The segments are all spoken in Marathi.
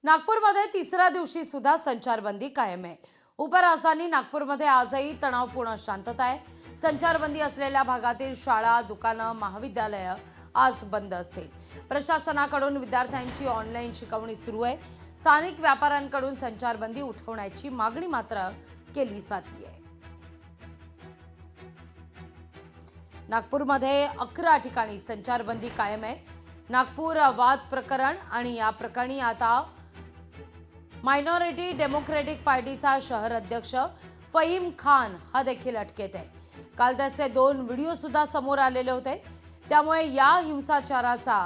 नागपूरमध्ये तिसऱ्या दिवशी सुद्धा संचारबंदी कायम आहे। उपराजधानी नागपूरमध्ये आजही तणावपूर्ण शांतता आहे। संचारबंदी असलेल्या भागातील शाळा, दुकानं, महाविद्यालय आज बंद असतील। प्रशासनाकडून विद्यार्थ्यांची ऑनलाईन शिकवणी सुरू आहे। स्थानिक व्यापाऱ्यांकडून संचारबंदी उठवण्याची मागणी मात्र केली जाते। नागपूरमध्ये 11 ठिकाणी संचारबंदी कायम आहे। नागपूर वाद प्रकरण आणि या प्रकरणी आता मायनॉरिटी डेमोक्रेटिक पार्टीचा शहर अध्यक्ष फहीम खान हा देखील अटकेत आहे। काल त्याचे 2 व्हिडिओ सुद्धा समोर आलेले होते। त्यामुळे या हिंसाचाराचा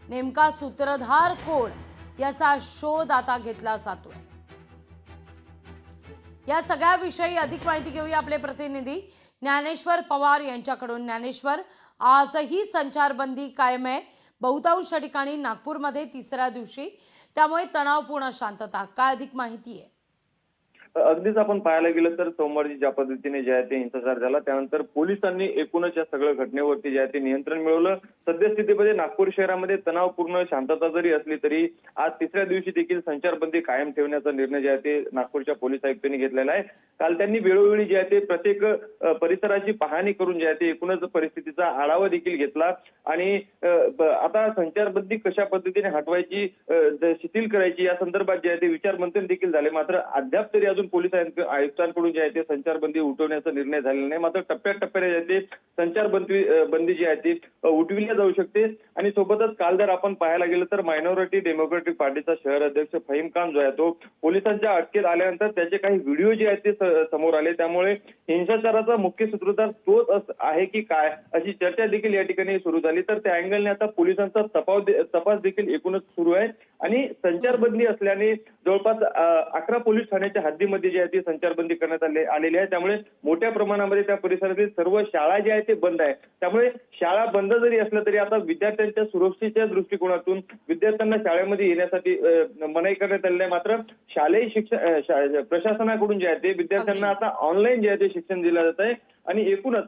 नेमका सूत्रधार कोण याचा शोध आता घेतला जातोय। या सगळ्या विषयी अधिक माहिती घेऊया आपले प्रतिनिधी ज्ञानेश्वर पवार यांच्याकडून। ज्ञानेश्वर, आजही संचारबंदी कायम आहे बहुतांश ठिकाणी नागपूरमध्ये तिसऱ्या दिवशी, त्यामुळे तणावपूर्ण शांतता, काय अधिक माहिती आहे? अगदीच आपण पाहायला गेलं तर सोमवारी ज्या पद्धतीने जे आहे ते हिंसाचार झाला, त्यानंतर पोलिसांनी एकूणच या सगळ्या घटनेवरती जे आहे ते नियंत्रण मिळवलं। सद्यस्थितीमध्ये नागपूर शहरामध्ये तणावपूर्ण शांतता जरी असली तरी आज तिसऱ्या दिवशी देखील संचारबंदी कायम ठेवण्याचा निर्णय जे आहे ते नागपूरच्या पोलीस आयुक्तांनी घेतलेला आहे। काल त्यांनी वेळोवेळी जे आहे ते प्रत्येक परिसराची पाहणी करून जे आहे ते एकूणच परिस्थितीचा आढावा देखील घेतला आणि आता संचारबंदी कशा पद्धतीने हटवायची, शिथिल करायची या संदर्भात जे आहे ते विचारमंथन देखील झाले। मात्र अद्याप तरी अजून पोलीस आयुक्तांकडून जे आहे ते संचारबंदी उठवण्याचा निर्णय झालेला नाही। मात्र टप्प्याटप्प्याने जे आहे ते संचारबंदी जी आहे ती उठविली जाऊ शकते। आणि सोबतच काल जर आपण पाहायला गेलं तर मायनॉरिटी डेमोक्रेटिक पार्टीचा शहर अध्यक्ष फहीम खान जो आहे तो पोलिसांच्या अटकेत आल्यानंतर त्याचे काही व्हिडिओ जे आहेत ते समोर आले। त्यामुळे हिंसाचाराचा मुख्य सूत्रधार तोच आहे की काय अशी चर्चा देखील या ठिकाणी सुरू झाली। तर त्या अँगलने आता पोलिसांचा तपास देखील एकूणच सुरू आहे आणि संचारबंदी असल्याने जवळपास 11 पोलीस ठाण्याच्या हद्दीमध्ये जी आहे ती संचारबंदी करण्यात आलेली आहे। त्यामुळे मोठ्या प्रमाणामध्ये त्या परिसरातील सर्व शाळा ज्या आहेत ते बंद आहे। त्यामुळे शाळा बंद जरी असल्या तरी आता विद्यार्थ्यांच्या सुरक्षेच्या दृष्टिकोनातून विद्यार्थ्यांना शाळेमध्ये येण्यासाठी मनाई करण्यात आलेली आहे। मात्र शालेय शिक्षण प्रशासनाकडून जे आहे ते विद्यार्थ्यांना आता ऑनलाईन जे आहे ते शिक्षण दिलं जात आहे आणि एकूणच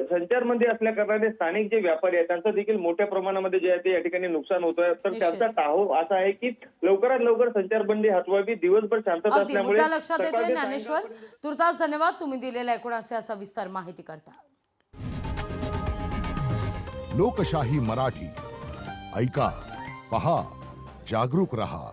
संचारबंदी असल्या कारणाने स्थानिक जे व्यापारी आहेत त्यांचं देखील मोठ्या प्रमाणामध्ये जे आहे ते या ठिकाणी नुकसान होत आहे। तर त्यांचा टाहो असा आहे की लवकरात लवकर संचारबंदी हटवावी। दिवसभर शांतता असल्यामुळे लक्षात येतोय। ज्ञानेश्वर, तुर्तास धन्यवाद तुम्ही दिलेल्या एकूण असे सविस्तर माहिती करता। लोकशाही मराठी ऐका, पहा, जागरूक रहा।